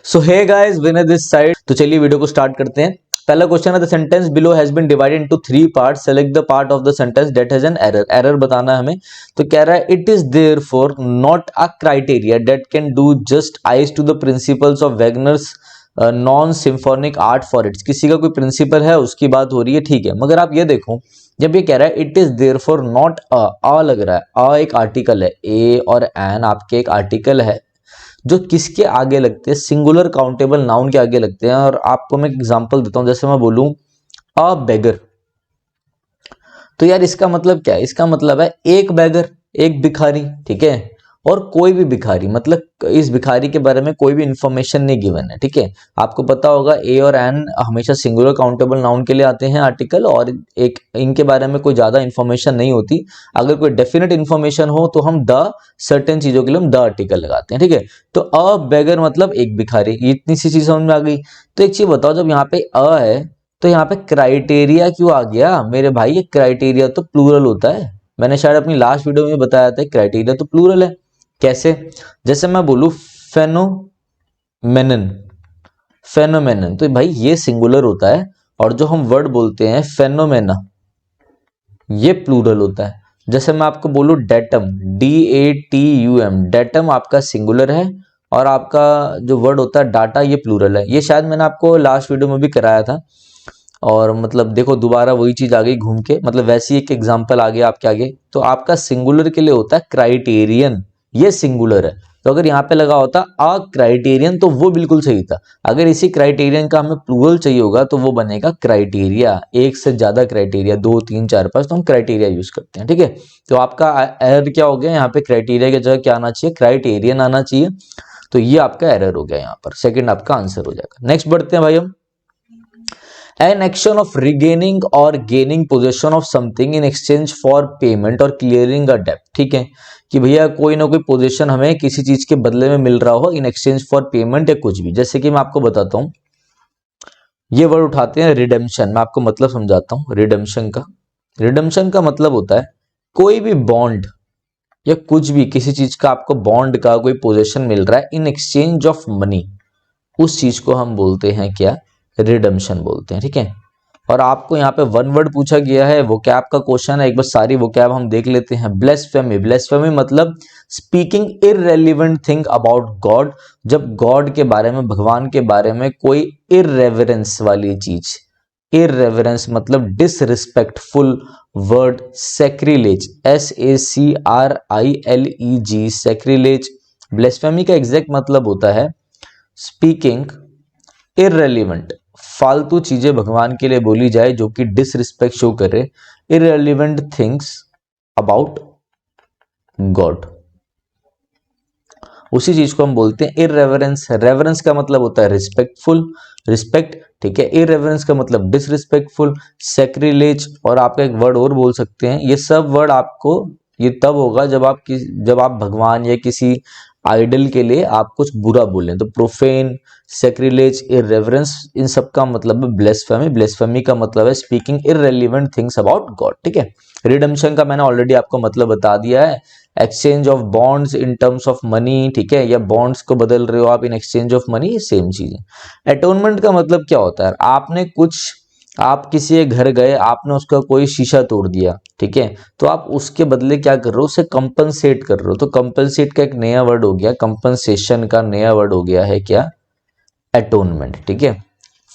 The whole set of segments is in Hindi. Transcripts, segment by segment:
So hey guys, winner this side. तो चलिए वीडियो को स्टार्ट करते हैं। पहला क्वेश्चन है, the sentence below has been divided into 3 parts, select the part of the sentence that has an error. Error बताना है हमें। तो कह रहा है it is therefore not a criteria that can do justice to the principles of Wagner's non symphonic art for its. किसी का कोई प्रिंसिपल है उसकी बात हो रही है, ठीक है, मगर आप ये देखो जब ये कह रहा है इट इज देयरफॉर नॉट अ लग रहा है, अ एक आर्टिकल है, ए और एन आपके एक आर्टिकल है जो किसके आगे लगते हैं, सिंगुलर काउंटेबल नाउन के आगे लगते हैं। और आपको मैं एग्जांपल देता हूं, जैसे मैं बोलूं अ बेगर, तो यार इसका मतलब क्या है? इसका मतलब है एक बेगर, एक भिखारी, ठीक है। और कोई भी भिखारी, मतलब इस भिखारी के बारे में कोई भी इंफॉर्मेशन नहीं गिवन है, ठीक है। आपको पता होगा ए और एन हमेशा सिंगुलर काउंटेबल नाउन के लिए आते हैं आर्टिकल, और एक इनके बारे में कोई ज्यादा इंफॉर्मेशन नहीं होती। अगर कोई डेफिनेट इंफॉर्मेशन हो तो हम द सर्टेन चीजों के लिए हम द आर्टिकल लगाते हैं, ठीक है। तो अ बेगर मतलब एक भिखारी, ये इतनी सी चीज समझ में आ गई। तो एक चीज बताओ, जब यहाँ पे अ है तो यहाँ पे क्राइटेरिया क्यों आ गया मेरे भाई? ये क्राइटेरिया तो प्लूरल होता है। मैंने शायद अपनी लास्ट वीडियो में बताया था क्राइटेरिया तो प्लूरल है। कैसे? जैसे मैं बोलूं फेनोमेनन, फेनोमेनन, तो भाई ये सिंगुलर होता है। और जो हम वर्ड बोलते हैं फेनोमेना, ये प्लूरल होता है। जैसे मैं आपको बोलूं डेटम, DATUM, डेटम आपका सिंगुलर है, और आपका जो वर्ड होता है डाटा, ये प्लूरल है। ये शायद मैंने आपको लास्ट वीडियो में भी कराया था। और मतलब देखो दोबारा वही चीज आ गई घूम के, मतलब वैसी एक एग्जांपल आ गया आपके आगे। तो आपका सिंगुलर के लिए होता है क्राइटेरियन, ये सिंगुलर है। तो अगर यहाँ पे लगा होता अ क्राइटेरियन तो वो बिल्कुल सही था। अगर इसी क्राइटेरियन का हमें प्लूरल चाहिए होगा तो वो बनेगा क्राइटेरिया। एक से ज्यादा क्राइटेरिया, 2 3 4 5, तो हम क्राइटेरिया यूज करते हैं, ठीक है। तो आपका एरर क्या हो गया? यहाँ पे क्राइटेरिया की जगह क्या आना चाहिए? क्राइटेरियन आना चाहिए। तो ये आपका एरर हो गया, यहाँ पर सेकंड आपका आंसर हो जाएगा। नेक्स्ट बढ़ते हैं भाई हम। An action of regaining or gaining possession of something in exchange for payment or clearing a debt, ठीक है। कि भैया कोई ना कोई पोजीशन हमें किसी चीज के बदले में मिल रहा हो इन एक्सचेंज फॉर पेमेंट या कुछ भी। जैसे कि मैं आपको बताता हूं, ये वर्ड उठाते हैं रिडेम्पशन। मैं आपको मतलब समझाता हूं रिडेम्पशन का। रिडेम्पशन का मतलब होता है कोई भी बॉन्ड या कुछ भी, किसी चीज का आपको बॉन्ड का कोई पोजीशन मिल रहा है इन एक्सचेंज ऑफ मनी, उस चीज को हम बोलते हैं क्या? रिडम्पशन बोलते हैं, ठीक है। और आपको यहाँ पे वन वर्ड पूछा गया है, वोकैब का क्वेश्चन है। एक बार सारी वोकैब हम देख लेते हैं। ब्लेस्फेमी, ब्लेस्फेमी मतलब speaking irrelevant thing about God. जब गॉड के बारे में, भगवान के बारे में कोई इररेवरेंस वाली चीज, इररेवरेंस मतलब disrespectful word. Sacrilege, SACRILEG, sacrilege. Blasphemy का एग्जैक्ट मतलब होता है स्पीकिंग इररेलेवेंट, फालतू चीजें भगवान के लिए बोली जाए जो कि डिसरिस्पेक्ट शो करे, इररेलेवेंट थिंग्स अबाउट गॉड, उसी चीज को हम बोलते हैं इररेवरेंस। रेवरेंस का मतलब होता है रिस्पेक्टफुल, रिस्पेक्ट, ठीक है। इररेवरेंस का मतलब डिसरिस्पेक्टफुल, सैक्रिलेज, और आपका एक वर्ड और बोल सकते हैं। ये सब वर्ड आपको ये तब होगा जब आप भगवान या किसी आइडल के लिए आप कुछ बुरा बोलें। तो प्रोफेन, सैक्रिलेज, इररेवरेंस, इन सब का मतलब है ब्लेस्फेमी। ब्लेस्फेमी का मतलब है speaking irrelevant things about God, ठीक है। रिडेम्पशन का मैंने ऑलरेडी आपको मतलब बता दिया है। Exchange of bonds in terms of money, ठीक है, या बॉन्ड्स को बदल रहे हो आप इन एक्सचेंज ऑफ मनी, ये सेम चीज है। एटोनमेंट का मतलब क्या होता है? आपने कुछ, आप किसी के घर गए, आपने उसका कोई शीशा तोड़ दिया, ठीक है, तो आप उसके बदले क्या कर रहे हो? उसे कंपनसेट कर रहे हो। तो कंपनसेट का एक नया वर्ड हो गया, कंपनसेशन का नया वर्ड हो गया है क्या? एटोनमेंट, ठीक है।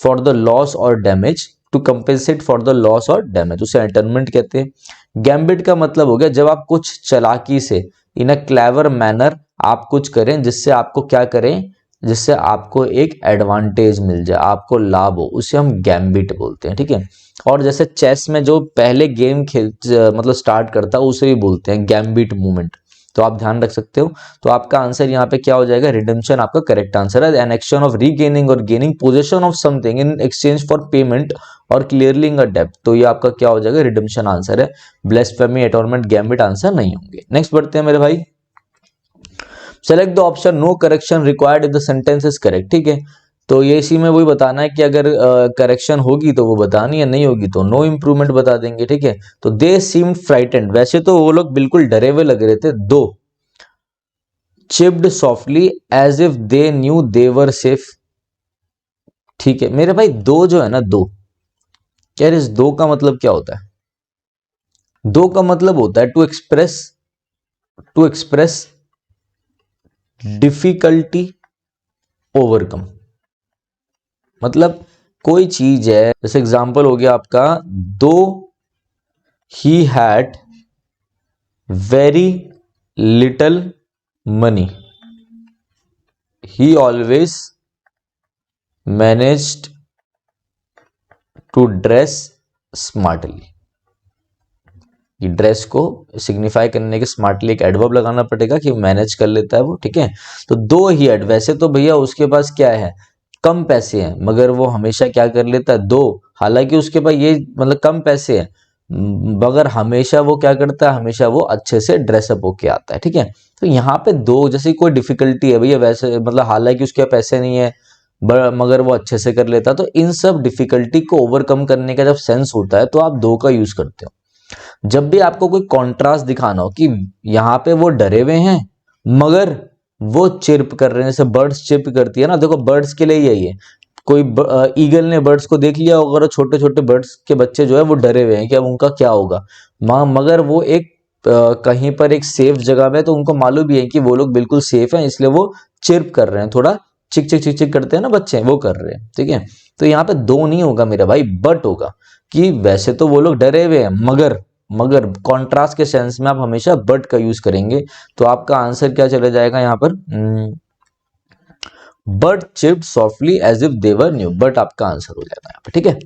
फॉर द लॉस और damage, to compensate for the loss और डैमेज, उसे एटोनमेंट कहते हैं। गैम्बिट का मतलब हो गया जब आप कुछ चालाकी से, इन अ क्लेवर मैनर, आप कुछ करें जिससे आपको क्या करें, जिससे आपको एक एडवांटेज मिल जाए, आपको लाभ हो, उसे हम गैम्बिट बोलते हैं, ठीक है। और जैसे चेस में जो पहले गेम खेल मतलब स्टार्ट करता है उसे भी बोलते हैं गैम्बिट मूवमेंट। तो आप ध्यान रख सकते हो। तो आपका आंसर यहाँ पे क्या हो जाएगा? रिडेम्पशन आपका करेक्ट आंसर है। एन एक्शन ऑफ रीगेनिंग और gaining possession of something in exchange for payment और क्लियरिंग अ डेब्ट। तो ये आपका क्या हो जाएगा? रिडेम्पशन आंसर है। ब्लेस्फेमी, एटोनमेंट, गैम्बिट आंसर नहीं होंगे। नेक्स्ट बढ़ते हैं मेरे भाई। Select the option no correction required if the sentence is correct, ठीक है। तो ये इसी में वही बताना है कि अगर करेक्शन होगी तो वो बतानी है, नहीं होगी तो नो इंप्रूवमेंट बता देंगे, ठीक है। तो दे सीम्ड फ्राइटेंड, वैसे तो वो लोग बिल्कुल डरे हुए लग रहे थे। दो chipped softly as if they knew they were safe. ठीक है मेरे भाई, दो जो है ना, दो, यार इस दो का मतलब क्या होता है? दो का मतलब होता है टू एक्सप्रेस डिफिकल्टी ओवरकम। मतलब कोई चीज है, जैसे एग्जांपल हो गया आपका, though he had very little money he always managed to dress smartly. ये ड्रेस को सिग्निफाई करने के स्मार्टली एक एडवर्ब लगाना पड़ेगा कि मैनेज कर लेता है वो, ठीक है। तो दो ही एड, वैसे तो भैया उसके पास क्या है, कम पैसे हैं, मगर वो हमेशा क्या कर लेता है, दो, हालांकि उसके पास ये मतलब कम पैसे हैं, मगर हमेशा वो क्या करता है, हमेशा वो अच्छे से ड्रेसअप होके आता है, ठीक है। तो यहाँ पे दो, जैसे कोई डिफिकल्टी है भैया, वैसे मतलब हालांकि उसके पैसे नहीं है मगर वो अच्छे से कर लेता, तो इन सब डिफिकल्टी को ओवरकम करने का जब सेंस होता है तो आप दो का यूज करते हो। जब भी आपको कोई कॉन्ट्रास्ट दिखाना हो कि यहाँ पे वो डरे हुए हैं मगर वो चिर्प कर रहे हैं, जैसे बर्ड्स चिर्प करती है ना, देखो बर्ड्स के लिए यही है, कोई ईगल ने बर्ड्स को देख लिया होगा और छोटे छोटे बर्ड्स के बच्चे जो है वो डरे हुए हैं कि अब उनका क्या होगा, मगर वो एक कहीं पर एक सेफ जगह में, तो उनको मालूम भी है कि वो लोग बिल्कुल सेफ हैं, इसलिए वो चिर्प कर रहे हैं, थोड़ा चिक चिक चिक चिक करते हैं ना बच्चे, वो कर रहे हैं, ठीक है। तो यहाँ पे दो नहीं होगा मेरा भाई, बट होगा कि वैसे तो वो लोग डरे हुए हैं मगर कॉन्ट्रास्ट के सेंस में आप हमेशा बट का यूज करेंगे। तो आपका आंसर क्या चला जाएगा यहाँ पर, but chipped softly as if they were knew, but आपका आंसर हो जाएगा यहाँ पे, ठीक है।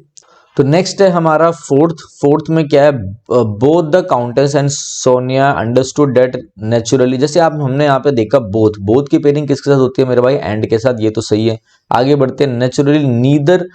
तो नेक्स्ट है हमारा फोर्थ में क्या है, both the countess and Sonia understood that naturally. जैसे आप हमने यहाँ पे देखा बोथ की पेयरिंग किसके साथ होती है मेरे भाई, एंड के साथ, ये तो सही है। आगे बढ़ते हैं, नेचुरली नीदर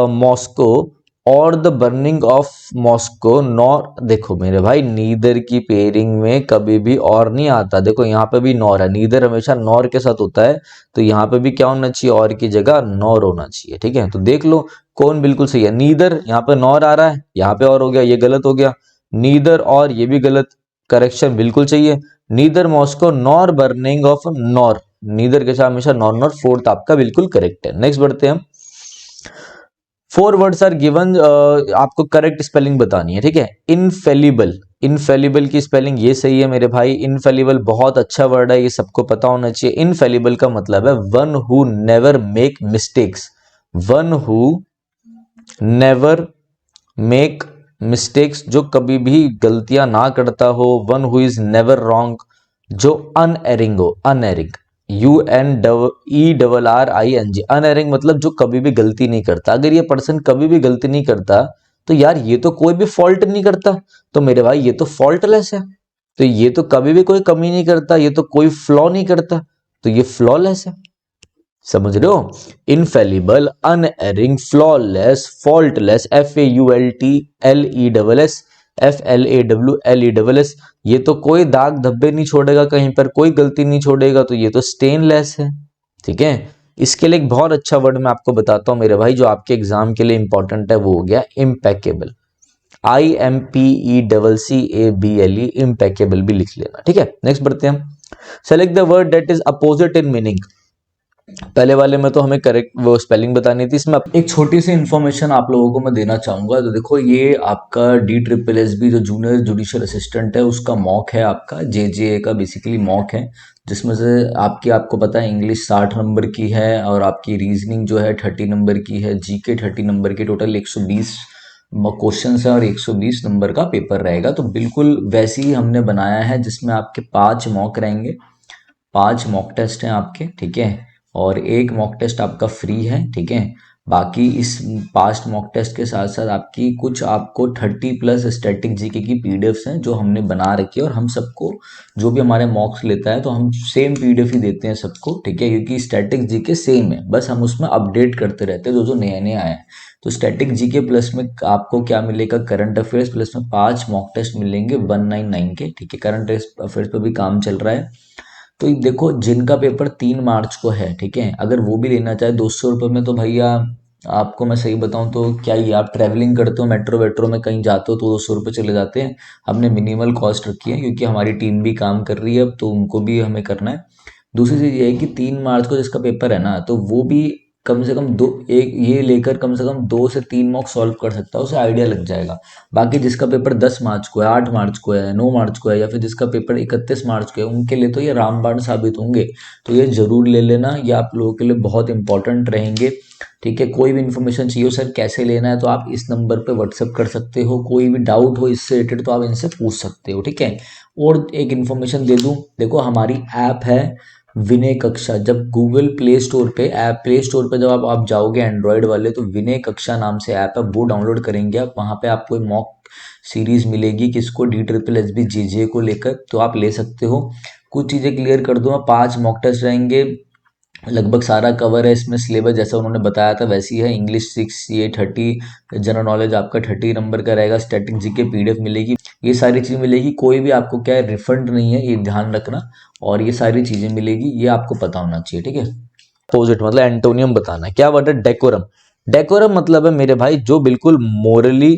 मॉस्को और the burning of Moscow nor, देखो मेरे भाई नीदर की पेयरिंग में कभी भी और नहीं आता, देखो यहाँ पे भी नॉर है, नीदर हमेशा नॉर के साथ होता है, तो यहाँ पे भी क्या होना चाहिए, और की जगह नॉर होना चाहिए, ठीक है। तो देख लो कौन बिल्कुल सही है, नीदर, यहाँ पे नॉर आ रहा है, यहाँ पे और हो गया, ये गलत हो गया, नीदर और ये भी गलत, करेक्शन बिल्कुल चाहिए, neither Moscow nor burning of nor, neither के साथ हमेशा नॉर नॉर, फोर्थ आपका बिल्कुल करेक्ट है। नेक्स्ट बढ़ते हैं हम, फोर वर्ड्स आर गिवन, आपको करेक्ट स्पेलिंग बतानी है, ठीक है। इनफेलिबल, इनफेलिबल की स्पेलिंग ये सही है मेरे भाई, इनफेलिबल बहुत अच्छा वर्ड है, ये सबको पता होना चाहिए। इनफेलिबल का मतलब है one who never make mistakes, one who never make mistakes, जो कभी भी गलतियां ना करता हो, one who is never wrong, जो अनएरिंग हो, अनएरिंग, UNERRING, अनएरिंग मतलब जो कभी भी गलती नहीं करता। अगर ये पर्सन कभी भी गलती नहीं करता तो यार ये तो कोई भी फॉल्ट नहीं करता, तो मेरे भाई ये तो फॉल्टलेस है, तो ये तो कभी भी कोई कमी नहीं करता, ये तो कोई फ्लॉ नहीं करता, तो ये फ्लॉलेस है, समझ रहे हो। Infallible, unerring, flawless, faultless, FAULTLESS, FLAWLESS, ये तो कोई दाग धब्बे नहीं छोड़ेगा, कहीं पर कोई गलती नहीं छोड़ेगा, तो ये तो स्टेनलेस है, ठीक है। इसके लिए एक बहुत अच्छा वर्ड मैं आपको बताता हूं मेरे भाई, जो आपके एग्जाम के लिए इंपॉर्टेंट है, वो हो गया इम्पेकेबल, IMPECCABLE, इम्पेकेबल भी लिख लेना, ठीक है। नेक्स्ट बढ़ते हैं हम, select the word that is opposite in meaning. पहले वाले में तो हमें करेक्ट वो स्पेलिंग बतानी थी, इसमें एक छोटी सी इन्फॉर्मेशन आप लोगों को मैं देना चाहूंगा। तो देखो ये आपका DSSS जो जूनियर जुडिशियल असिस्टेंट है उसका मॉक है, आपका JJA का बेसिकली मॉक है, जिसमें से आपको पता है इंग्लिश 60 नंबर की है और आपकी रीजनिंग जो है 30 नंबर की है, GK 30 नंबर की, टोटल 120 क्वेश्चन है और 120 नंबर का पेपर रहेगा। तो बिल्कुल वैसे ही हमने बनाया है, जिसमें आपके 5 मॉक रहेंगे, 5 मॉक टेस्ट हैं आपके, ठीक है, और एक मॉक टेस्ट आपका फ्री है, ठीक है। बाकी इस 5 मॉक टेस्ट के साथ साथ आपकी कुछ आपको 30+ स्टैटिक जीके की पीडीएफ्स हैं जो हमने बना रखी है, और हम सबको जो भी हमारे मॉक्स लेता है तो हम सेम पीडीएफ ही देते हैं सबको, ठीक है, क्योंकि स्टैटिक जीके सेम है, बस हम उसमें अपडेट करते रहते हैं जो जो नए नए आए हैं। तो स्टैटिक जीके प्लस में आपको क्या मिलेगा, करंट अफेयर्स प्लस में 5 मॉक टेस्ट मिलेंगे 199 के, ठीक है। करंट अफेयर्स पर भी काम चल रहा है। तो देखो जिनका पेपर 3 मार्च को है, ठीक है, अगर वो भी लेना चाहे 200 रुपये में, तो भैया आपको मैं सही बताऊं तो क्या ही, आप ट्रैवलिंग करते हो, मेट्रो वेट्रो में कहीं जाते हो तो 200 रुपये चले जाते हैं। हमने मिनिमल कॉस्ट रखी है क्योंकि हमारी टीम भी काम कर रही है अब, तो उनको भी हमें करना है। दूसरी चीज़ ये है कि 3 मार्च को जिसका पेपर है ना, तो वो भी कम से कम दो एक ये लेकर कम से कम 2 से 3 मॉक सॉल्व कर सकता है, उसे आइडिया लग जाएगा। बाकी जिसका पेपर 10 मार्च को है, 8 मार्च को है, 9 मार्च को है, या फिर जिसका पेपर 31 मार्च को है, उनके लिए तो ये रामबाण साबित होंगे। तो ये जरूर ले लेना, ये आप लोगों के लिए बहुत इंपॉर्टेंट रहेंगे। ठीक है, कोई भी इन्फॉर्मेशन चाहिए हो सर कैसे लेना है, तो आप इस नंबर पे व्हाट्सअप कर सकते हो। कोई भी डाउट हो इससे रिलेटेड तो आप इनसे पूछ सकते हो। ठीक है, और एक इन्फॉर्मेशन दे दूं, देखो हमारी ऐप है विनय कक्षा। जब गूगल प्ले स्टोर पे जब आप जाओगे एंड्रॉयड वाले, तो विनय कक्षा नाम से ऐप है, वो डाउनलोड करेंगे आप, वहाँ पे आपको मॉक सीरीज मिलेगी किसको, DSSB जीजे को लेकर, तो आप ले सकते हो। कुछ चीज़ें क्लियर कर दूंगा, 5 मॉक टेस्ट रहेंगे, लगभग सारा कवर है इसमें। सिलेबस जैसा उन्होंने बताया था वैसी है। इंग्लिश 6, ये 30, जनरल नॉलेज आपका 30 नंबर का रहेगा, स्टैटिक जीके PDF मिलेगी, ये सारी चीज़ मिलेगी। कोई भी आपको क्या है रिफंड नहीं है, ये ध्यान रखना, और ये सारी चीज़ें मिलेगी, ये आपको पता होना चाहिए। ठीक है, अपोजिट मतलब एंटोनियम बताना है। क्या वर्ड है? डेकोरम। डेकोरम मतलब है मेरे भाई जो बिल्कुल मोरली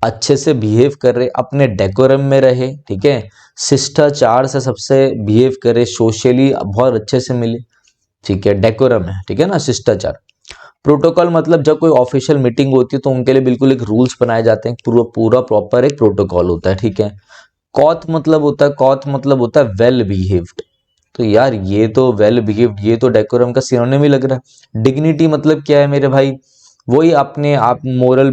अच्छे से बिहेव कर रहे, अपने डेकोरम में रहे। ठीक है, शिष्टाचार से सबसे बिहेव करे, सोशली बहुत अच्छे से मिले। ठीक है, डेकोरम है, ठीक है ना, शिष्टाचार। प्रोटोकॉल मतलब जब कोई ऑफिशियल मीटिंग होती है तो उनके लिए बिल्कुल एक रूल्स बनाए जाते हैं, पूरा पूरा प्रॉपर एक प्रोटोकॉल होता है। ठीक है, कॉथ मतलब होता है वेल बिहेव्ड। तो यार ये तो वेल बिहेव्ड, ये तो डेकोरम का सिनोनिम ही लग रहा है। डिग्निटी मतलब क्या है मेरे भाई? वही अपने आप मोरल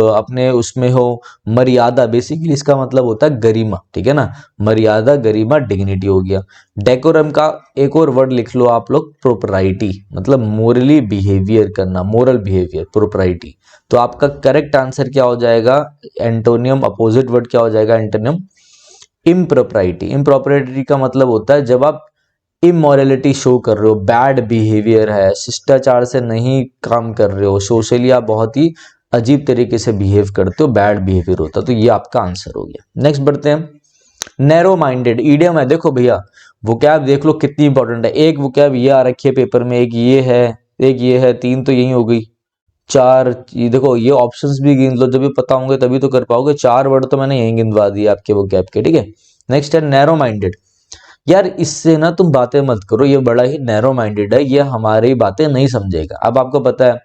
अपने उसमें हो। मर्यादा बेसिकली इसका मतलब होता है गरिमा। ठीक है ना, मर्यादा, गरिमा, डिग्निटी हो गया। डेकोरम का एक और वर्ड लिख लो आप लोग, प्रोपराइटी, मतलब मोरली बिहेवियर करना, मोरल बिहेवियर, प्रोपराइटी। तो आपका करेक्ट आंसर क्या हो जाएगा? एंटोनियम, अपोजिट वर्ड क्या हो जाएगा? एंटोनियम इम्प्रोप्राइटी। इम्प्रोप्राइटी का मतलब होता है जब आप इमोरलिटी शो कर रहे हो, बैड बिहेवियर है, शिष्टाचार से नहीं काम कर रहे हो, सोशली आप बहुत ही अजीब तरीके से बिहेव करते हो, बैड बिहेवियर होता है। तो ये आपका आंसर हो गया। नेक्स्ट बढ़ते हैं। नैरो माइंडेड इडियम है। देखो भैया वोकैब देख लो कितनी इंपॉर्टेंट है। एक वोकैब ये आ रखी है पेपर में, एक ये है, एक ये है, 3 तो यही हो गई, 4 ये देखो, ये ऑप्शंस भी गिन लो, जब ये पता होंगे तभी तो कर पाओगे। 4 वर्ड तो मैंने यही गिनवा दिए आपके वोकैब के। ठीक है, नेक्स्ट है नैरो माइंडेड। यार इससे ना तुम बातें मत करो, ये बड़ा ही नैरो माइंडेड है, ये हमारी बातें नहीं समझेगा। अब आपको पता है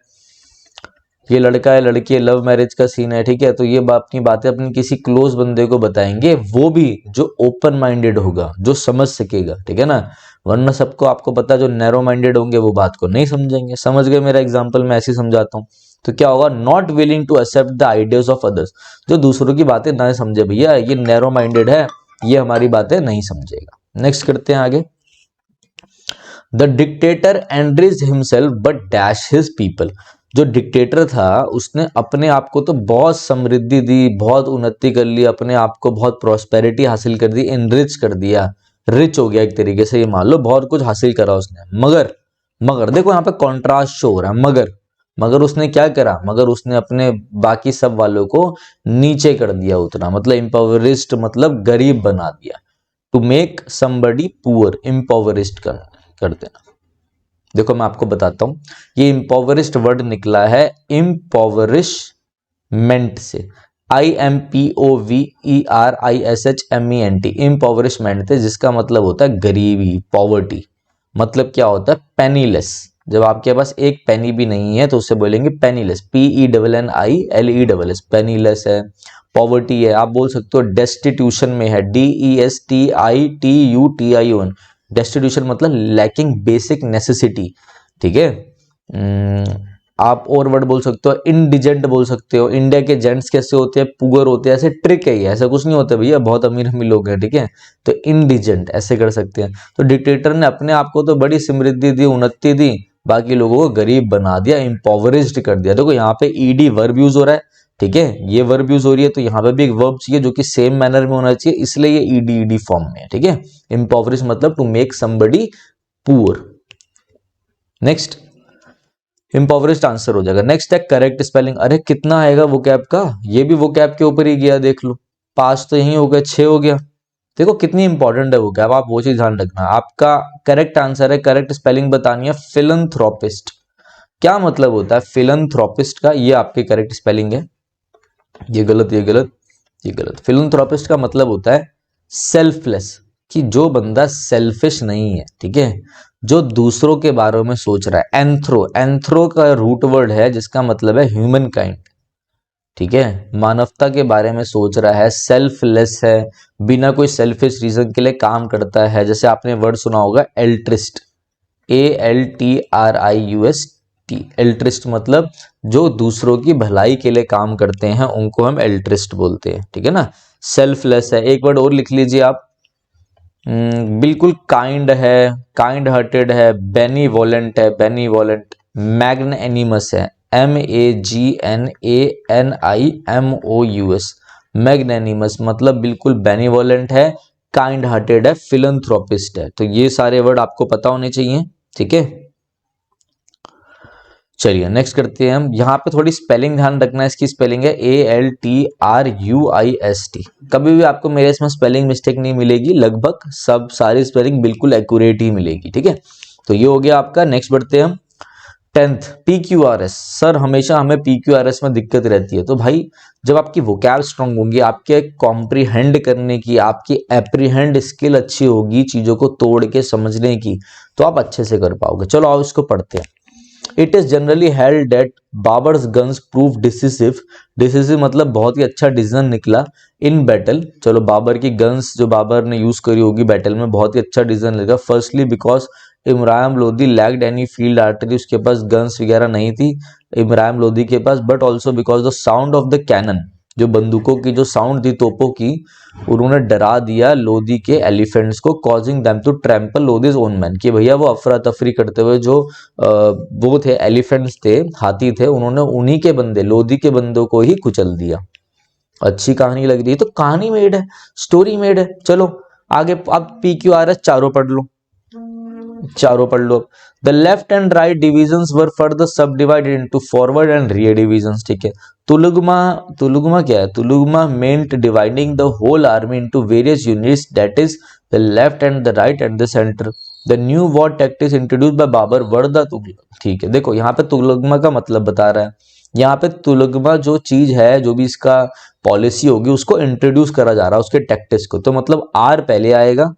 ये लड़का है लड़की है, लव मैरिज का सीन है। ठीक है, तो ये अपनी बातें अपने किसी क्लोज बंदे को बताएंगे, वो भी जो ओपन माइंडेड होगा, जो समझ सकेगा। ठीक है ना, वरना सबको आपको पता है जो नैरो माइंडेड होंगे वो बात को नहीं समझेंगे। समझ गए मेरा एग्जाम्पल? मैं ऐसे ही समझाता हूँ। तो क्या होगा? Not willing to accept the ideas of others, जो दूसरों की बातें ना समझे, भैया ये नैरो माइंडेड है, ये हमारी बातें नहीं समझेगा। नेक्स्ट करते हैं आगे। The dictator enriched himself but dash his people. जो डिक्टेटर था उसने अपने आप को तो बहुत समृद्धि दी, बहुत उन्नति कर ली, अपने आप को बहुत प्रॉस्पेरिटी हासिल कर दी, एनरिच कर दिया, रिच हो गया एक तरीके से, ये मान लो बहुत कुछ हासिल करा उसने। मगर मगर देखो यहाँ पे कॉन्ट्रास्ट शो हो रहा है। मगर उसने क्या करा? मगर उसने अपने बाकी सब वालों को नीचे कर दिया उतना, मतलब इम्पावरिस्ट, मतलब गरीब बना दिया। To make somebody poor, impoverished कर देना। देखो मैं आपको बताता हूं, ये इम्पोवरिस्ट वर्ड निकला है इम्पोवरिशमेंट से, IMPOVERISHMENT, इम्पोवरिशमेंट थे, जिसका मतलब होता है गरीबी, पॉवर्टी। मतलब क्या होता है? पेनीलेस। जब आपके पास एक पेनी भी नहीं है तो उससे बोलेंगे पेनीलेस, PENNILESS, पेनीलेस है, पॉवर्टी है। आप बोल सकते हो डेस्टिट्यूशन में है, DESTITUTION, डेस्टिट्यूशन मतलब लैकिंग बेसिक नेसेसिटी। ठीक है, आप और वर्ड बोल सकते हो, इंडिजेंट बोल सकते हो। इंडिया के जेंट्स कैसे होते हैं? पुअर होते हैं, ऐसे ट्रिक है ये, ऐसा कुछ नहीं होता भैया, बहुत अमीर अमीर लोग हैं। ठीक है, तो इंडिजेंट ऐसे कर सकते हैं। तो डिक्टेटर ने अपने आप को तो बड़ी समृद्धि दी, उन्नति दी, बाकी लोगों को गरीब बना दिया, इम्पोवरिस्ड कर दिया। देखो यहाँ पे ईडी वर्ब यूज हो रहा है। ठीक है, ये वर्ब यूज हो रही है, तो यहाँ पे भी एक वर्ब चाहिए जो कि सेम मैनर में होना चाहिए, इसलिए ये ईडी फॉर्म में है। ठीक है, इम्पोवरिश मतलब to make somebody poor. Next impoverished answer हो जाएगा। नेक्स्ट है करेक्ट स्पेलिंग। अरे कितना आएगा वो कैप का? ये भी वो कैप के ऊपर ही गया, देख लो, 5 तो यही हो गया, 6 हो गया। देखो कितनी इंपॉर्टेंट है वो कैप, आप वो चीज ध्यान रखना। आपका करेक्ट आंसर है, करेक्ट स्पेलिंग बतानी है, फिलंथ्रोपिस्ट। क्या मतलब होता है फिलंथ्रोपिस्ट का? ये आपकी करेक्ट स्पेलिंग है। ये गलत, ये गलत, ये गलत। फिलंथ्रोपिस्ट का मतलब होता है सेल्फलेस, कि जो बंदा सेल्फिश नहीं है। ठीक है, जो दूसरों के बारे में सोच रहा है। एंथ्रो, एंथ्रो का रूट वर्ड है जिसका मतलब है ह्यूमन काइंड, ठीक है, मानवता के बारे में सोच रहा है। सेल्फलेस है, बिना कोई सेल्फिश रीजन के लिए काम करता है। जैसे आपने वर्ड सुना होगा एल्ट्रिस्ट, ALTRIUST, एल्ट्रिस्ट मतलब जो दूसरों की भलाई के लिए काम करते हैं उनको हम एल्ट्रिस्ट बोलते हैं, ठीक है ना। सेल्फलेस है, एक वर्ड और लिख लीजिए आप, बिल्कुल काइंड है, काइंड हार्टेड है, बेनीवोलेंट है, बेनीवोलेंट। मैग्नेनिमस है, MAGNANIMOUS, मैग्नेनिमस मतलब बिल्कुल बेनीवोलेंट है, काइंड हार्टेड है, फिलंथ्रोपिस्ट है। तो ये सारे वर्ड आपको पता होने चाहिए, ठीक है। चलिए नेक्स्ट करते हैं हम। यहाँ पे थोड़ी स्पेलिंग ध्यान रखना है, इसकी स्पेलिंग है ALTRUIST। कभी भी आपको मेरे इसमें स्पेलिंग मिस्टेक नहीं मिलेगी, लगभग सब सारी स्पेलिंग बिल्कुल एक्यूरेट ही मिलेगी, ठीक है। तो ये हो गया आपका। नेक्स्ट बढ़ते हैं हम 10th, PQRS। सर हमेशा हमें PQRS में दिक्कत रहती है। तो भाई जब आपकी वोकैब स्ट्रांग होंगी, आपके कॉम्प्रीहेंड करने की, आपकी एप्रीहेंड स्किल अच्छी होगी, चीजों को तोड़ के समझने की, तो आप अच्छे से कर पाओगे। चलो आओ इसको पढ़ते हैं। It is generally held that Babar's guns prove decisive, decisive मतलब बहुत ही अच्छा डिसीजन निकला इन बैटल। चलो बाबर की गन्स जो बाबर ने यूज करी होगी बैटल में, बहुत ही अच्छा डिसीजन लगा। Firstly because Imran Lodhi lacked any field artillery, उसके पास गन्स वगैरह नहीं थी इमरान लोधी के पास। But also because the sound of the cannon, जो बंदूकों की जो साउंड थी तोपों की, उन्होंने डरा दिया लोधी के एलिफेंट्स को, causing them to trample Lodhi's own men. कि भैया वो अफरा तफरी करते हुए जो वो थे एलिफेंट्स थे, हाथी थे, उन्होंने उन्हीं के बंदे, लोधी के बंदों को ही कुचल दिया। अच्छी कहानी लग रही है, तो कहानी मेड है, स्टोरी मेड है। चलो आगे अब PQRS चारों पढ़ लो, चारों पढ़ लो। The left and right divisions were further सब divided into forward and rear divisions, ठीक है। तुलुगमा, तुलुगमा क्या है? Tulughma meant dividing the whole army into various units, that is the left and the right and the centre. The new war tactics introduced by Babur were the Tughlaq, ठीक है। देखो यहाँ पे तुगलकमा का मतलब बता रहा है, यहाँ पे तुलुगमा जो चीज है, जो भी इसका पॉलिसी होगी उसको इंट्रोड्यूस करा जा रहा है, उसके टैक्टिक्स को। तो मतलब आर पहले आएगा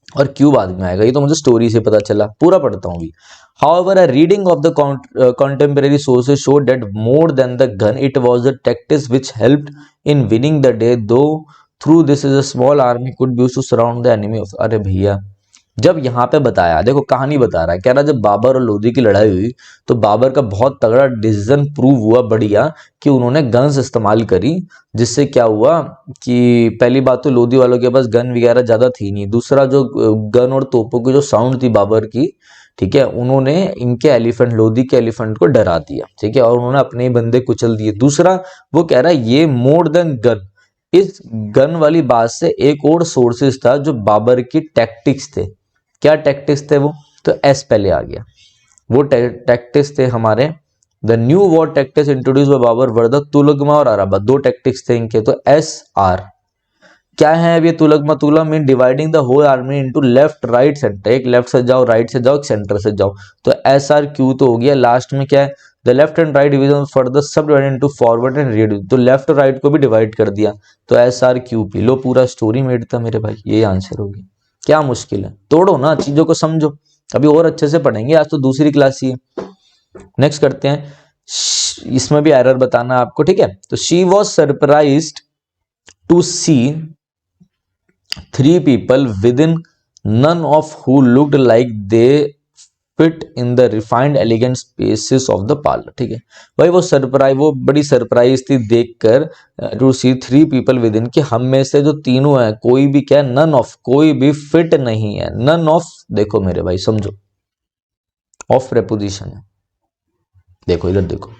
और क्यू बाद में आएगा, ये तो मुझे स्टोरी से पता चला, पूरा पढ़ता हूँ। However, a reading of the contemporary sources showed that more than the gun, it was the tactics which helped in winning the day. Though through this is a small army could be used to surround the enemy of। अरे भैया जब यहाँ पे बताया, देखो कहानी बता रहा है, कह रहा जब बाबर और लोधी की लड़ाई हुई तो बाबर का बहुत तगड़ा डिसीजन प्रूव हुआ, बढ़िया, कि उन्होंने गन्स इस्तेमाल करी। जिससे क्या हुआ कि पहली बात तो लोधी वालों के पास गन वगैरह ज्यादा थी नहीं, दूसरा जो गन और तोपों की जो साउंड थी बाबर की, ठीक है, उन्होंने इनके एलिफेंट, लोधी के एलिफेंट को डरा दिया, ठीक है, और उन्होंने अपने ही बंदे कुचल दिए। दूसरा वो कह रहा है ये मोर देन गन, इस गन वाली बात से एक और सोर्सेस था जो बाबर की टैक्टिक्स थे। क्या टैक्टिक्स थे वो? तो एस पहले आ गया, वो टैक्टिक्स थे हमारे। The new war tactics introduce by Babur were the Tulughma और अरबा, दो टैक्टिक्स थे इनके। तो एस आर क्या है अब ये Tulughma? Tulughma mean dividing the whole army into left right centre, एक लेफ्ट से जाओ, राइट से जाओ, एक सेंटर से जाओ। तो एस आर क्यू तो हो गया। लास्ट में क्या है? The left and right division further सब divided into forward and rear, तो लेफ्ट और राइट को भी डिवाइड कर दिया। तो एस आर क्यू पी लो, पूरा स्टोरी मेड था मेरे भाई, ये आंसर हो गया। क्या मुश्किल है, तोड़ो ना, चीजों को समझो, अभी और अच्छे से पढ़ेंगे, आज तो दूसरी क्लास ही है। नेक्स्ट करते हैं, इसमें भी एरर बताना आपको, ठीक है। तो she was surprised to see 3 people within, none of who looked like they fit in the refined elegant spaces of the parlor, ठीक है भाई। वो सरप्राइज, वो बड़ी सरप्राइज थी देखकर, टू सी 3 people within, कि हम में से जो तीनों हैं कोई भी क्या, नन ऑफ, कोई भी फिट नहीं है। नन ऑफ, देखो मेरे भाई समझो, ऑफ प्रेपोजिशन है, देखो इधर देखो,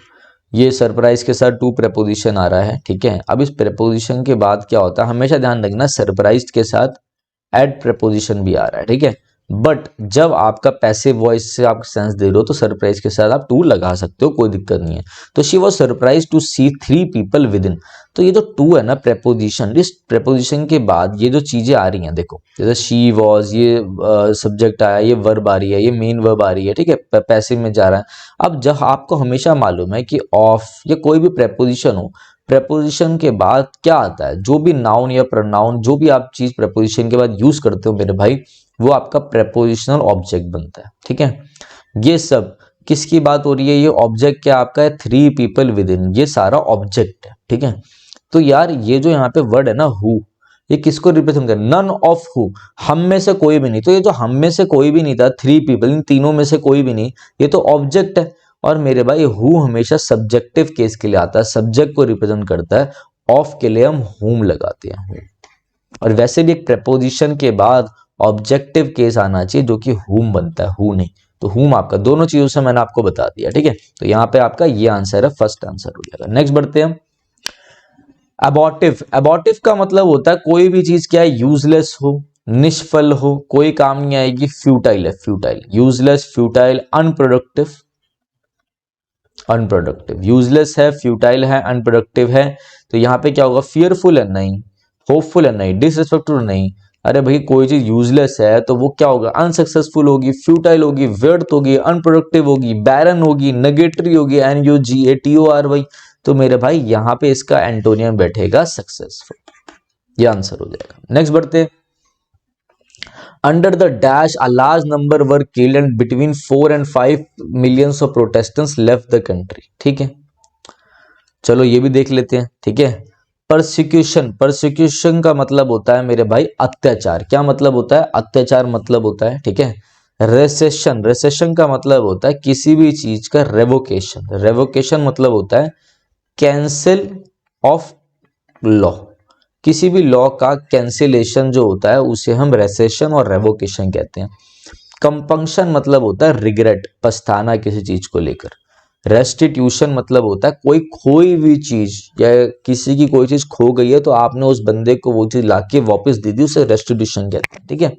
ये सरप्राइज के साथ टू प्रेपोजिशन आ रहा है, ठीक है। अब इस प्रेपोजिशन के बाद क्या होता है, हमेशा ध्यान रखना, सरप्राइज के साथ एड प्रेपोजिशन भी आ रहा है, ठीक है। बट जब आपका पैसिव वॉइस से आप सेंस दे रहे हो तो सरप्राइज के साथ आप टू लगा सकते हो, कोई दिक्कत नहीं है। तो she was surprise to see 3 people within, तो ये जो टू है ना प्रेपोजिशन, इस प्रेपोजिशन के बाद ये जो चीजें आ रही हैं, देखो जैसे शी वॉज, ये सब्जेक्ट आया, ये वर्ब आ रही है, ये मेन वर्ब आ रही है, ठीक है, पैसिव में जा रहा है। अब जब आपको हमेशा मालूम है कि ऑफ या कोई भी प्रेपोजिशन हो, प्रेपोजिशन के बाद क्या आता है, जो भी नाउन या प्रोनाउन, जो भी आप चीज प्रेपोजिशन के बाद यूज करते हो मेरे भाई, वो आपका प्रेपोजिशनल ऑब्जेक्ट बनता है। ठीक है, ये सब किसकी बात हो रही है? ये ऑब्जेक्ट क्या आपका है? 3 पीपल विद इन, ये सारा ऑब्जेक्ट है। ठीक है, तो यार ये जो यहाँ पे वर्ड है ना हु, ये किसको रिप्रेजेंट कर? नन ऑफ हु, हम में से कोई भी नहीं। तो ये जो हम में से कोई भी नहीं था, 3 पीपल, इन तीनों में से कोई भी नहीं, ये तो ऑब्जेक्ट है। और मेरे भाई हु हमेशा सब्जेक्टिव केस के लिए आता है, सब्जेक्ट को रिप्रेजेंट करता है। ऑफ के लिए हम हुम लगाते हैं। और वैसे भी एक प्रेपोजिशन के बाद ऑब्जेक्टिव केस आना चाहिए जो कि हुम बनता है, हु नहीं। तो हुम आपका दोनों चीजों से मैंने आपको बता दिया। ठीक है, तो यहाँ पे आपका ये आंसर है, फर्स्ट आंसर हो जाएगा। नेक्स्ट बढ़ते हैं हम। अबॉर्टिव, अबॉर्टिव का मतलब होता है कोई भी चीज क्या है? यूजलेस हो, निष्फल हो, कोई काम नहीं आएगी, फ्यूटाइल है, futile, useless, futile, unproductive, unproductive, useless है, फ्यूटाइल है, अनप्रोडक्टिव है। तो यहाँ पे क्या होगा? फियरफुल है नहीं, होपफुल है नहीं, डिसरिस्पेक्टफुल नहीं। अरे भाई कोई चीज यूजलेस है तो वो क्या होगा? अनसक्सेसफुल होगी, फ्यूटाइल होगी, व्यर्थ होगी, अनप्रोडक्टिव होगी, बैरन होगी, नेगेटरी होगी, NUGATORY। तो मेरे भाई यहाँ पे इसका एंटोनियम बैठेगा सक्सेसफुल, ये आंसर हो जाएगा। नेक्स्ट बढ़ते। Under the dash a large number were killed and between 4 and 5 millions of Protestants left the country. ठीक है, चलो ये भी देख लेते हैं। ठीक है, परसिक्यूशन, परसिक्यूशन का मतलब होता है मेरे भाई अत्याचार। क्या मतलब होता है? अत्याचार मतलब होता है। ठीक है, रेसेशन, रेसेशन का मतलब होता है किसी भी चीज का रेवोकेशन, रेवोकेशन मतलब होता है कैंसिल ऑफ लॉ, किसी भी लॉ का कैंसिलेशन जो होता है उसे हम रेसेशन और रेवोकेशन कहते हैं। कंपंक्शन मतलब होता है रिग्रेट, पछताना किसी चीज को लेकर। रेस्टिट्यूशन मतलब होता है कोई खोई हुई चीज या किसी की कोई चीज खो गई है तो आपने उस बंदे को वो चीज लाके वापस दे दी, उसे रेस्टिट्यूशन कहते हैं। ठीक है,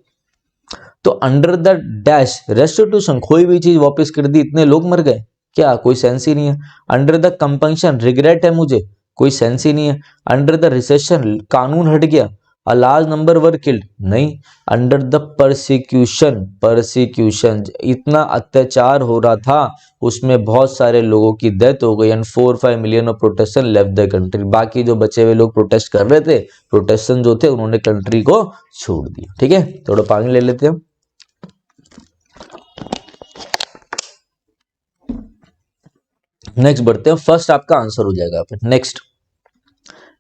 तो अंडर द डैश रेस्टिट्यूशन, खोई हुई चीज वापस कर दी, इतने लोग मर गए, क्या कोई सेंस ही नहीं है। अंडर द कंपंक्शन, रिग्रेट है मुझे, कोई सेंस ही नहीं है। अंडर द रिसेशन, कानून हट गया, a large number were killed, नहीं। अंडर द परसिक्यूशन, परसिक्यूशन, इतना अत्याचार हो रहा था उसमें बहुत सारे लोगों की डेथ हो गई, and 4-5 million of Protestant left the country. बाकी जो बचे हुए लोग प्रोटेस्ट कर रहे थे, प्रोटेस्टेंट जो थे उन्होंने कंट्री को छोड़ दिया। ठीक है, थोड़ा पानी ले लेते हैं। नेक्स्ट बढ़ते हैं, फर्स्ट आपका आंसर हो जाएगा। फिर next,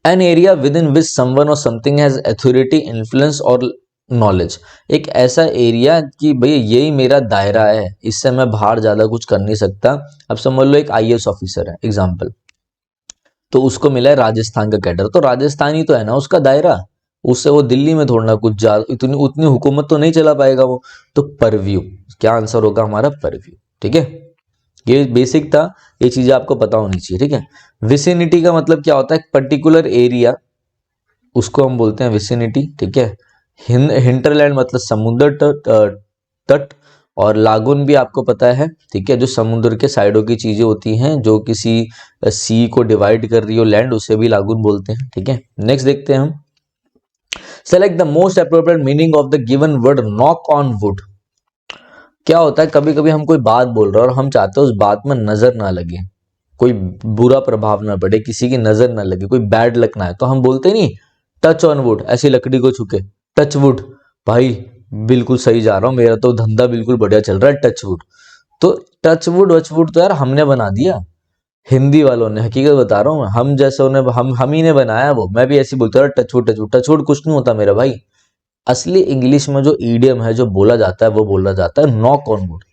an area with in which someone और समथिंग हैज अथॉरिटी, इन्फ्लुएंस और नॉलेज। एक ऐसा एरिया कि भैया यही मेरा दायरा है, इससे मैं बाहर ज्यादा कुछ कर नहीं सकता। अब समझ लो एक IAS ऑफिसर है एग्जाम्पल, तो उसको मिला है राजस्थान का कैडर, तो राजस्थान ही तो है ना उसका दायरा, उससे वो दिल्ली में थोड़ा कुछ इतनी उतनी हुकूमत तो नहीं चला पाएगा वो। तो परव्यू, क्या आंसर होगा हमारा? परव्यू। ठीक है, ये बेसिक था, ये चीजें आपको पता होनी चाहिए। ठीक है, विसिनिटी का मतलब क्या होता है? पर्टिकुलर एरिया, उसको हम बोलते हैं विसिनिटी। ठीक है, हिंटरलैंड मतलब समुद्र तट, और लागून भी आपको पता है। ठीक है, जो समुद्र के साइडों की चीजें होती हैं जो किसी सी को डिवाइड कर रही हो लैंड, उसे भी लागून बोलते हैं। ठीक है, नेक्स्ट देखते हैं हम। Select the most appropriate meaning of the given word knock on would. क्या होता है, कभी कभी हम कोई बात बोल रहे हैं और हम चाहते हैं उस बात में नजर ना लगे, कोई बुरा प्रभाव ना पड़े, किसी की नजर ना लगे, कोई बैड लक ना है, तो हम बोलते नहीं टच ऑन वुड, ऐसी लकड़ी को छुके, टच वुड। भाई बिल्कुल सही जा रहा हूं, मेरा तो धंधा बिल्कुल बढ़िया चल रहा है, टच वुड। तो टच वुड वच वुड तो यार हमने बना दिया, हिंदी वालों ने, हकीकत बता रहा हूँ, हम जैसे उन्हें हम ही ने बनाया वो। मैं भी ऐसी बोलता हूँ touch wood, touch wood, touch wood कुछ नहीं होता मेरा भाई। असली इंग्लिश में जो ईडियम है, जो बोला जाता है, वो बोला जाता है नॉक ऑन वुड।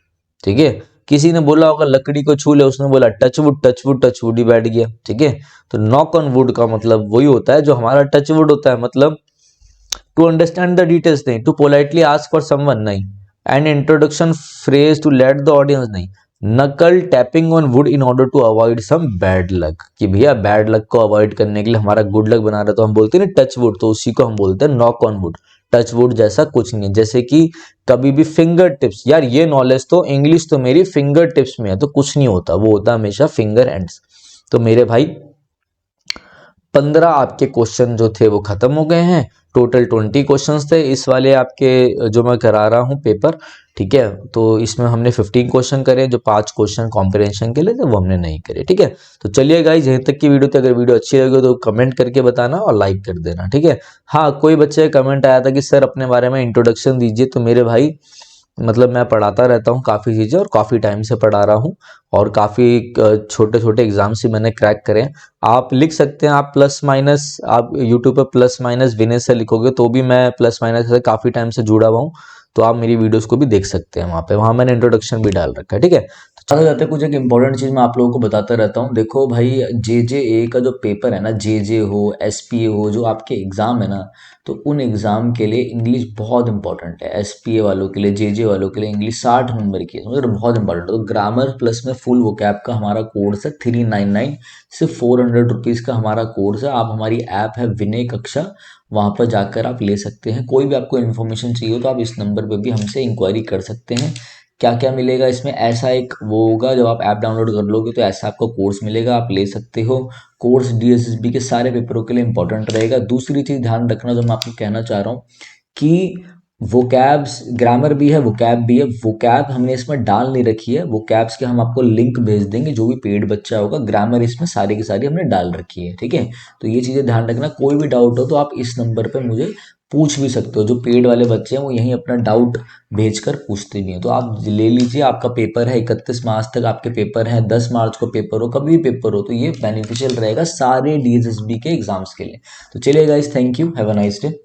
ठीक है, किसी ने बोला होगा लकड़ी को छू ले, उसने बोला touch wood, touch wood, touch would he बैठ गया। ठीक है, तो नॉक ऑन वुड का मतलब वही होता है जो हमारा टच वुड होता है, मतलब टू अंडरस्टैंड द डिटेल्स नहीं, to politely ask for someone नहीं, and introduction phrase to let the audience नहीं, knuckle tapping on wood in order to avoid some bad luck, कि भैया बैड लक को अवॉइड करने के लिए हमारा गुड लक बना रहा है, तो हम बोलते हैं ना टच वुड, तो उसी को हम बोलते हैं knock on would. Touch wood जैसा कुछ नहीं है। जैसे कि कभी भी फिंगर टिप्स, यार ये नॉलेज तो इंग्लिश तो मेरी फिंगर टिप्स में है, तो कुछ नहीं होता, वो होता हमेशा फिंगर एंड्स। तो मेरे भाई 15 आपके क्वेश्चन जो थे वो खत्म हो गए हैं। टोटल 20 क्वेश्चंस थे इस वाले आपके जो मैं करा रहा हूँ पेपर, ठीक है। तो इसमें हमने 15 क्वेश्चन करे, जो 5 क्वेश्चन कॉम्प्रिहेंशन के लिए थे वो हमने नहीं करे, ठीक है। तो चलिए गाइज, यहीं तक की वीडियो थी। अगर वीडियो अच्छी लगी तो कमेंट करके बताना और लाइक कर देना, ठीक है। हाँ, कोई बच्चे का कमेंट आया था कि सर अपने बारे में इंट्रोडक्शन दीजिए। तो मेरे भाई मतलब मैं पढ़ाता रहता हूँ काफ़ी चीज़ें और काफ़ी टाइम से पढ़ा रहा हूँ, और काफ़ी छोटे छोटे एग्जाम्स भी मैंने क्रैक करे हैं। आप लिख सकते हैं, आप प्लस माइनस, आप यूट्यूब पे प्लस माइनस विनय से लिखोगे तो भी मैं प्लस माइनस से काफ़ी टाइम से जुड़ा हुआ हूँ। तो आप मेरी वीडियोस को भी देख सकते हैं वहाँ पे, वहाँ मैंने इंट्रोडक्शन भी डाल रखा है, ठीक है। तो चलो जाते हैं, कुछ एक इंपॉर्टेंट चीज़ मैं आप लोगों को बताता रहता हूँ। देखो भाई, JJA का जो पेपर है ना, JJ हो, SPA हो, जो आपके एग्ज़ाम है ना, तो उन एग्ज़ाम के लिए इंग्लिश बहुत इंपॉर्टेंट है। SPA वालों के लिए, JJ वालों के लिए इंग्लिश 60 नंबर की है, मतलब बहुत इंपॉर्टेंट है। तो ग्रामर प्लस में फुल वोकैब का हमारा कोर्स है 399, सिर्फ 400 रुपीज़ का हमारा कोर्स है। आप हमारी ऐप है विनय कक्षा, वहाँ पर जाकर आप ले सकते हैं। कोई भी आपको इन्फॉर्मेशन चाहिए हो तो आप इस नंबर पर भी हमसे इंक्वायरी कर सकते हैं। क्या क्या मिलेगा इसमें, ऐसा एक वो होगा, जब आप ऐप डाउनलोड कर लोगे तो ऐसा आपको कोर्स मिलेगा, आप ले सकते हो। कोर्स DSSB के सारे पेपरों के लिए इंपॉर्टेंट रहेगा। दूसरी चीज़ ध्यान रखना जो मैं आपको कहना चाह रहा हूँ कि वोकैब्स, ग्रामर भी है, वोकैब भी है। वोकैब हमने इसमें डाल नहीं रखी है, वोकैब्स के हम आपको लिंक भेज देंगे, जो भी पेड बच्चा होगा। ग्रामर इसमें सारी की सारी हमने डाल रखी है, ठीक है। तो ये चीज़ें ध्यान रखना। कोई भी डाउट हो तो आप इस नंबर पर मुझे पूछ भी सकते हो। जो पेड वाले बच्चे हैं वो यहीं अपना डाउट भेजकर पूछते भी हैं। तो आप ले लीजिए, आपका पेपर है 31 मार्च तक, आपके पेपर है 10 मार्च को पेपर हो, कभी भी पेपर हो, तो ये बेनिफिशियल रहेगा सारे DSSB के एग्जाम्स के लिए। तो चलिए guys, thank you, have a nice day.